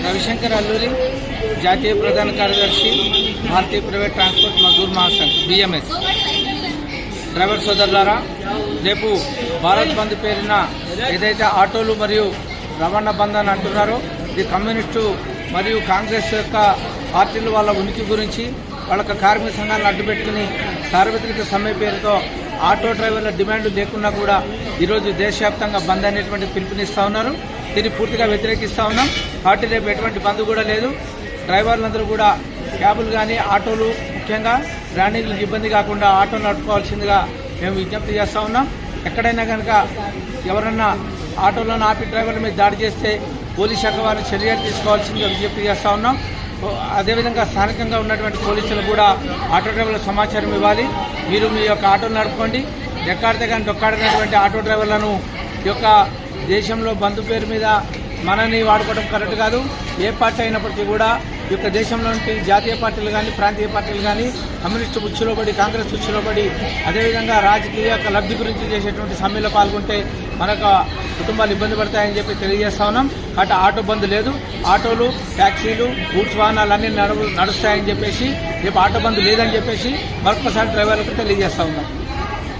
రవిశంకర్ అల్లూరి, జాతీయ ప్రధాన కార్యదర్శి, Bharatiya private transport Mazdoor Mahasangh BMS. Driver సోదరులారా, రేపు భారత్ బంద్ పేరున ఏదైతే ఆటోలు మరియు రవాణా బంద్ అని అంటున్నారో, ఇది కమ్యూనిస్టు మరియు కాంగ్రెస్ యొక్క పార్టీలు వాళ్ళ ఉనికి గురించి వాళ్ళ కార్మిక సంఘాలను అడ్డుపెట్టుకుని సార్వత్రిక సమ్మె పేరుతో ఆటో డ్రైవర్ల డిమాండ్ లేకున్నా కూడా ఈరోజు దేశవ్యాప్తంగా బంద్ అనేటువంటి పిలుపునిస్తూ ఉన్నారు. దీన్ని పూర్తిగా వ్యతిరేకిస్తూ ఉన్నాం. కాబట్టి రేపు ఎటువంటి బంద్ కూడా లేదు. డ్రైవర్లందరూ కూడా క్యాబులు కానీ ఆటోలు ముఖ్యంగా ప్రయాణికులకు ఇబ్బంది కాకుండా ఆటోలు నడుపుకోవాల్సిందిగా మేము విజ్ఞప్తి చేస్తూ ఉన్నాం. ఎక్కడైనా కనుక ఎవరన్నా ఆటోలను ఆపి డ్రైవర్ల మీద దాడి చేస్తే పోలీస్ శాఖ వారు చర్యలు తీసుకోవాల్సిందిగా విజ్ఞప్తి చేస్తూ ఉన్నాం. అదేవిధంగా స్థానికంగా ఉన్నటువంటి పోలీసులు కూడా ఆటో డ్రైవర్ల సమాచారం ఇవ్వాలి. మీరు మీ యొక్క ఆటోలు నడుపుకోండి. ఎక్కాడితే కానీ దొక్కాడినటువంటి ఆటో డ్రైవర్లను ఈ యొక్క దేశంలో బంధు పేరు మీద మనని వాడుకోవడం కరెక్ట్ కాదు. ఏ పార్టీ అయినప్పటికీ కూడా ఈ యొక్క దేశంలోని జాతీయ పార్టీలు కానీ ప్రాంతీయ పార్టీలు కానీ కమ్యూనిస్టు ఉచ్చులో పడి కాంగ్రెస్ ఉచ్చులో పడి అదేవిధంగా రాజకీయ లబ్ధి గురించి చేసేటువంటి సమ్మెలో పాల్గొంటే మనకు కుటుంబాలు ఇబ్బంది పడతాయని చెప్పి తెలియజేస్తా ఉన్నాం. కాబట్టి ఆటో బంద్ లేదు. ఆటోలు, ట్యాక్సీలు, గూడ్స్ వాహనాలు అన్నీ నడుస్తాయని చెప్పేసి రేపు ఆటో బంద్ లేదని చెప్పేసి మరొకసారి డ్రైవర్లకు తెలియజేస్తా ఉన్నాం.